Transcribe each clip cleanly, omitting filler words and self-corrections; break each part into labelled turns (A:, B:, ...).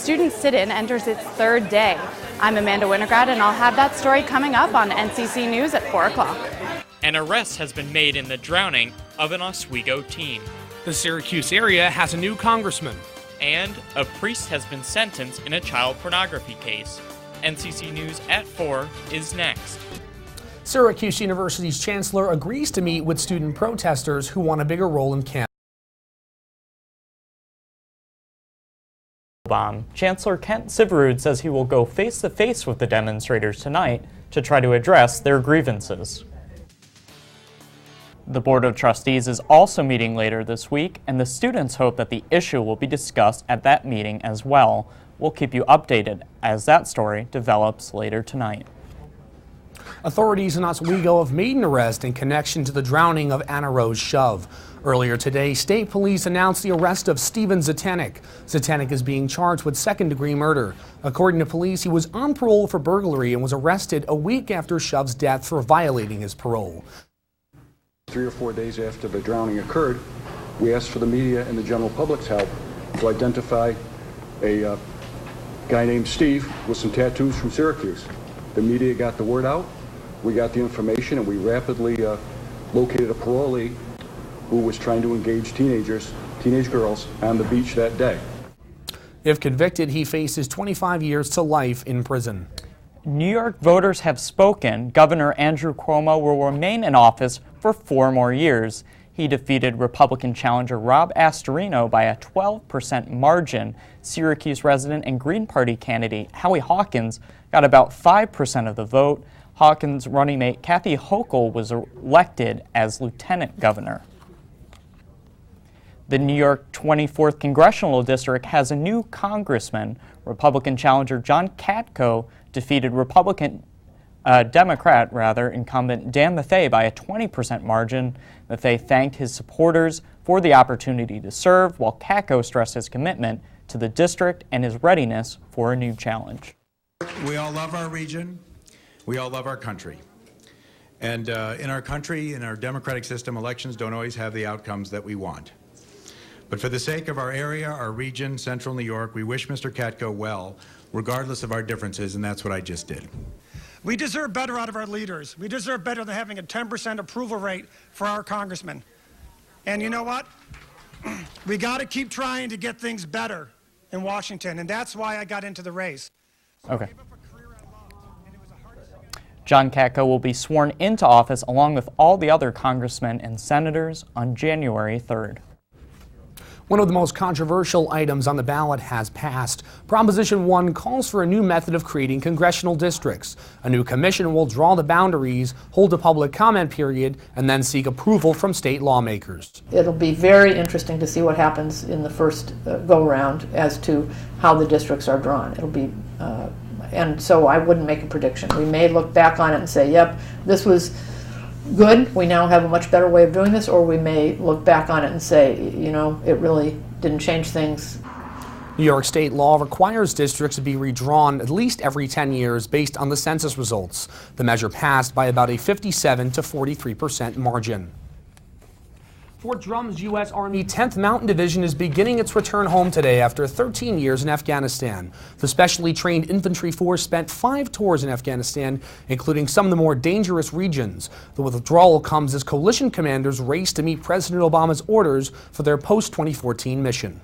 A: student sit-in enters its third day. I'm Amanda Winograd, and I'll have that story coming up on NCC News at 4 o'clock.
B: An arrest has been made in the drowning of an Oswego teen.
C: The Syracuse area has a new congressman.
B: And a priest has been sentenced in a child pornography case. NCC News at 4 is next.
C: Syracuse University's chancellor agrees to meet with student protesters who want a bigger role in campus.
B: Chancellor Kent Syverud says he will go face-to-face with the demonstrators tonight to try to address their grievances. The Board of Trustees is also meeting later this week, and the students hope that the issue will be discussed at that meeting as well. We'll keep you updated as that story develops later tonight.
C: Authorities in Oswego have made an arrest in connection to the drowning of Anna Rose Shove. Earlier today, state police announced the arrest of Steven Zatanik. Zatanik is being charged with second-degree murder. According to police, he was on parole for burglary and was arrested a week after Shove's death for violating his parole.
D: 3 or 4 days after the drowning occurred, we asked for the media and the general public's help to identify a guy named Steve with some tattoos from Syracuse. The media got the word out, we got the information, and we rapidly located a parolee who was trying to engage teenage girls on the beach that day.
C: If convicted, he faces 25 years to life in prison.
B: New York voters have spoken. Governor Andrew Cuomo will remain in office for 4 more years. He defeated Republican challenger Rob Astorino by a 12% margin. Syracuse resident and Green Party candidate Howie Hawkins got about 5% of the vote. Hawkins' running mate Kathy Hochul was elected as lieutenant governor. The New York 24th Congressional District has a new congressman. Republican challenger John Katko defeated Democrat incumbent Dan Mathey by a 20% margin. Mathey thanked his supporters for the opportunity to serve, while Katko stressed his commitment to the district and his readiness for a new challenge.
E: We all love our region. We all love our country. And in our country, in our democratic system, elections don't always have the outcomes that we want. But for the sake of our area, our region, Central New York, we wish Mr. Katko well, regardless of our differences, and that's what I just did.
F: We deserve better out of our leaders. We deserve better than having a 10% approval rate for our congressman. And you know what? We got to keep trying to get things better in Washington, and that's why I got into the race.
B: Okay. John Katko will be sworn into office along with all the other congressmen and senators on January 3rd.
C: One of the most controversial items on the ballot has passed. Proposition 1 calls for a new method of creating congressional districts. A new commission will draw the boundaries, hold a public comment period, and then seek approval from state lawmakers.
G: It'll be very interesting to see what happens in the first go-round as to how the districts are drawn. It'll be, and so I wouldn't make a prediction. We may look back on it and say, yep, this was good, we now have a much better way of doing this, or we may look back on it and say, you know, it really didn't change things.
C: New York state law requires districts to be redrawn at least every 10 years based on the census results. The measure passed by about a 57 to 43% margin. Fort Drum's U.S. Army 10th Mountain Division is beginning its return home today after 13 years in Afghanistan. The specially trained infantry force spent 5 tours in Afghanistan, including some of the more dangerous regions. The withdrawal comes as coalition commanders race to meet President Obama's orders for their post-2014 mission.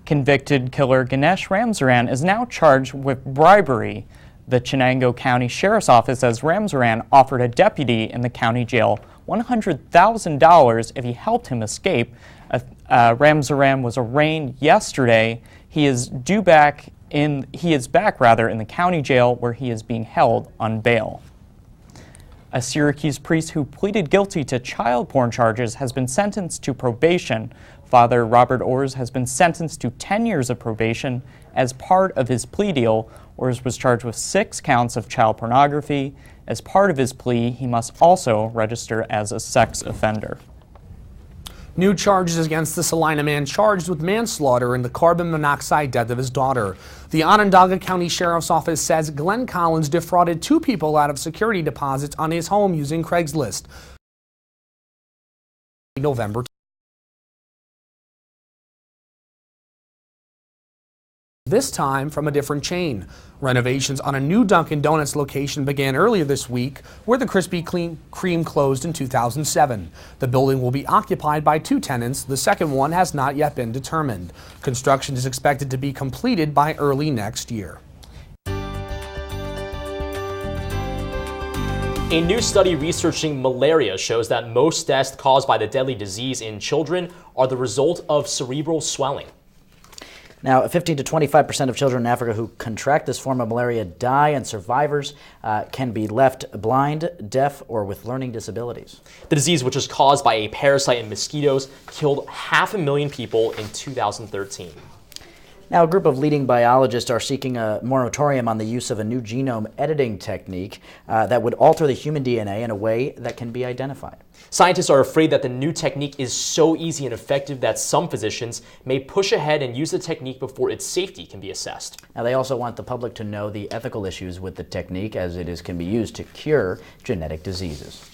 B: Convicted killer Ganesh Ramsaran is now charged with bribery. The Chenango County Sheriff's Office says Ramsaran offered a deputy in the county jail $100,000 if he helped him escape. Ramsaran was arraigned yesterday. He is back in the county jail where he is being held on bail. A Syracuse priest who pleaded guilty to child porn charges has been sentenced to probation. Father Robert Orrs has been sentenced to 10 years of probation as part of his plea deal. Orrs was charged with 6 counts of child pornography. As part of his plea, he must also register as a sex offender.
C: New charges against the Salina man charged with manslaughter in the carbon monoxide death of his daughter. The Onondaga County Sheriff's Office says Glenn Collins defrauded 2 people out of security deposits on his home using Craigslist. November this time from a different chain. Renovations on a new Dunkin' Donuts location began earlier this week, where the Krispy Kreme closed in 2007. The building will be occupied by 2 tenants. The second one has not yet been determined. Construction is expected to be completed by early next year.
H: A new study researching malaria shows that most deaths caused by the deadly disease in children are the result of cerebral swelling.
I: Now, 15 to 25% of children in Africa who contract this form of malaria die, and survivors can be left blind, deaf, or with learning disabilities.
H: The disease, which is caused by a parasite in mosquitoes, killed 500,000 people in 2013.
I: Now, a group of leading biologists are seeking a moratorium on the use of a new genome editing technique that would alter the human DNA in a way that can be identified.
H: Scientists are afraid that the new technique is so easy and effective that some physicians may push ahead and use the technique before its safety can be assessed.
I: Now, they also want the public to know the ethical issues with the technique, as it can be used to cure genetic diseases.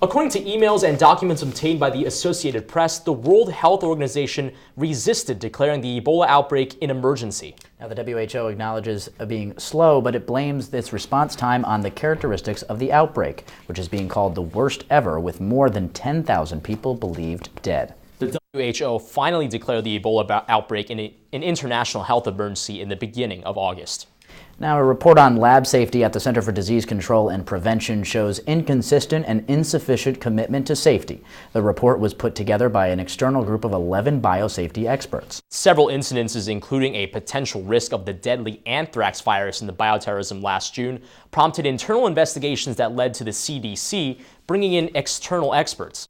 H: According to emails and documents obtained by the Associated Press, the World Health Organization resisted declaring the Ebola outbreak an emergency.
I: Now, the WHO acknowledges being slow, but it blames its response time on the characteristics of the outbreak, which is being called the worst ever, with more than 10,000 people believed dead.
H: The WHO finally declared the Ebola outbreak an international health emergency in the beginning of August.
I: Now, a report on lab safety at the Center for Disease Control and Prevention shows inconsistent and insufficient commitment to safety. The report was put together by an external group of 11 biosafety experts.
H: Several incidences, including a potential risk of the deadly anthrax virus in the bioterrorism last June, prompted internal investigations that led to the CDC bringing in external experts.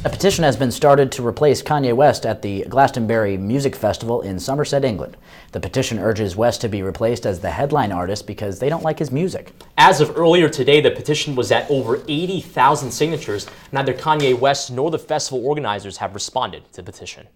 I: A petition has been started to replace Kanye West at the Glastonbury Music Festival in Somerset, England. The petition urges West to be replaced as the headline artist because they don't like his music.
H: As of earlier today, the petition was at over 80,000 signatures. Neither Kanye West nor the festival organizers have responded to the petition.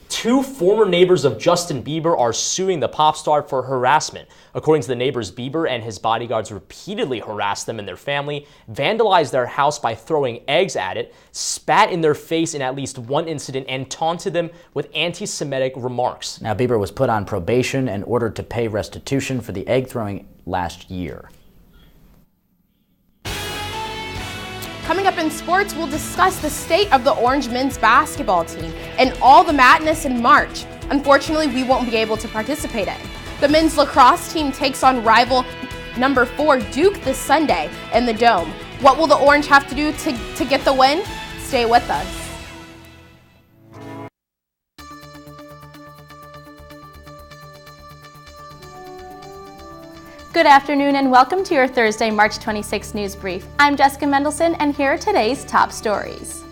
H: 2 former neighbors of Justin Bieber are suing the pop star for harassment. According to the neighbors, Bieber and his bodyguards repeatedly harassed them and their family, vandalized their house by throwing eggs at it, spat in their face in at least one incident, and taunted them with anti-Semitic remarks.
I: Now, Bieber was put on probation and ordered to pay restitution for the egg throwing last year.
J: Coming up in sports, we'll discuss the state of the Orange men's basketball team and all the madness in March. Unfortunately, we won't be able to participate in. The men's lacrosse team takes on rival number 4 Duke this Sunday in the Dome. What will the Orange have to do to get the win? Stay with us.
K: Good afternoon and welcome to your Thursday, March 26 News Brief. I'm Jessica Mendelson and here are today's top stories.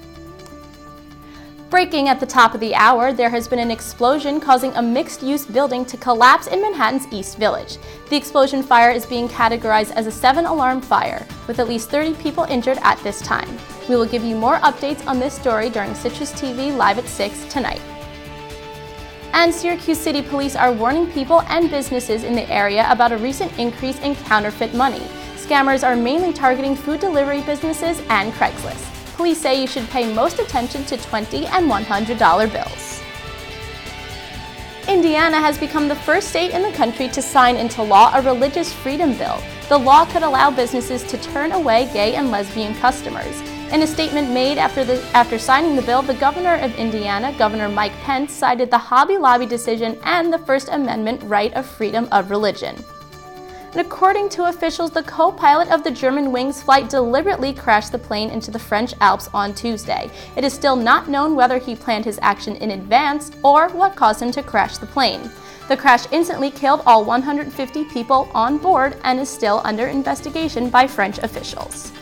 K: Breaking at the top of the hour, there has been an explosion causing a mixed-use building to collapse in Manhattan's East Village. The explosion fire is being categorized as a 7-alarm fire, with at least 30 people injured at this time. We will give you more updates on this story during Citrus TV Live at 6 tonight. And Syracuse City Police are warning people and businesses in the area about a recent increase in counterfeit money. Scammers are mainly targeting food delivery businesses and Craigslist. Police say you should pay most attention to $20 and $100 bills. Indiana has become the first state in the country to sign into law a religious freedom bill. The law could allow businesses to turn away gay and lesbian customers. In a statement made after signing the bill, the governor of Indiana, Governor Mike Pence, cited the Hobby Lobby decision and the First Amendment right of freedom of religion. And according to officials, the co-pilot of the German Wings flight deliberately crashed the plane into the French Alps on Tuesday. It is still not known whether he planned his action in advance or what caused him to crash the plane. The crash instantly killed all 150 people on board and is still under investigation by French officials.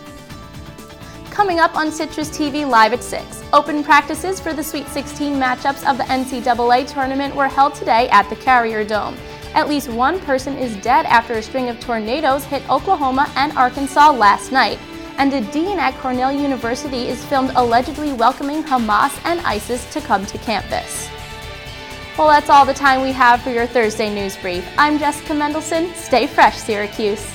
K: Coming up on Citrus TV Live at 6, open practices for the Sweet 16 matchups of the NCAA tournament were held today at the Carrier Dome. At least one person is dead after a string of tornadoes hit Oklahoma and Arkansas last night, and a dean at Cornell University is filmed allegedly welcoming Hamas and ISIS to come to campus. Well, that's all the time we have for your Thursday News Brief. I'm Jessica Mendelson. Stay fresh, Syracuse.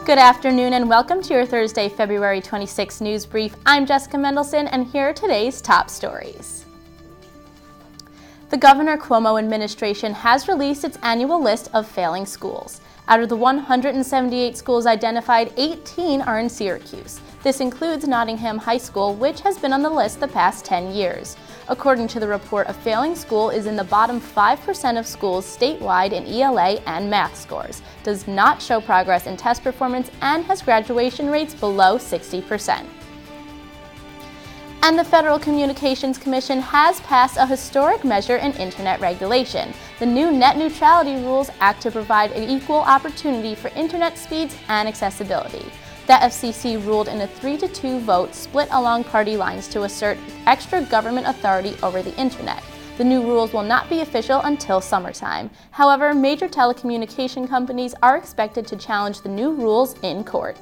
K: Good afternoon and welcome to your Thursday, February 26 news brief. I'm Jessica Mendelson and here are today's top stories. The Governor Cuomo administration has released its annual list of failing schools. Out of the 178 schools identified, 18 are in Syracuse. This includes Nottingham High School, which has been on the list the past 10 years. According to the report, a failing school is in the bottom 5% of schools statewide in ELA and math scores, does not show progress in test performance, and has graduation rates below 60%. And the Federal Communications Commission has passed a historic measure in Internet regulation. The new net neutrality rules act to provide an equal opportunity for Internet speeds and accessibility. The FCC ruled in a 3-2 vote split along party lines to assert extra government authority over the Internet. The new rules will not be official until summertime. However, major telecommunication companies are expected to challenge the new rules in court.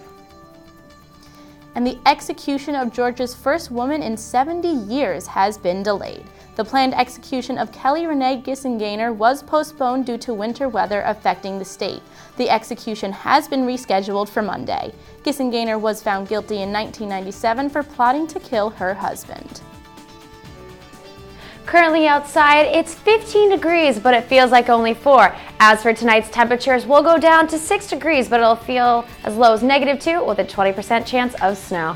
K: And the execution of Georgia's first woman in 70 years has been delayed. The planned execution of Kelly Renee Gissengainer was postponed due to winter weather affecting the state. The execution has been rescheduled for Monday. Gissengainer was found guilty in 1997 for plotting to kill her husband.
L: Currently outside, it's 15 degrees, but it feels like only 4. As for tonight's temperatures, we'll go down to 6 degrees, but it'll feel as low as -2 with a 20% chance of snow.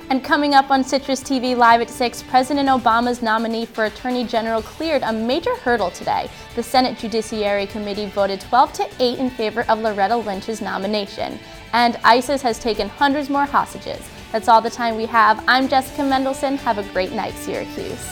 K: And coming up on Citrus TV Live at 6, President Obama's nominee for Attorney General cleared a major hurdle today. The Senate Judiciary Committee voted 12-8 in favor of Loretta Lynch's nomination. And ISIS has taken hundreds more hostages. That's all the time we have. I'm Jessica Mendelson. Have a great night, Syracuse.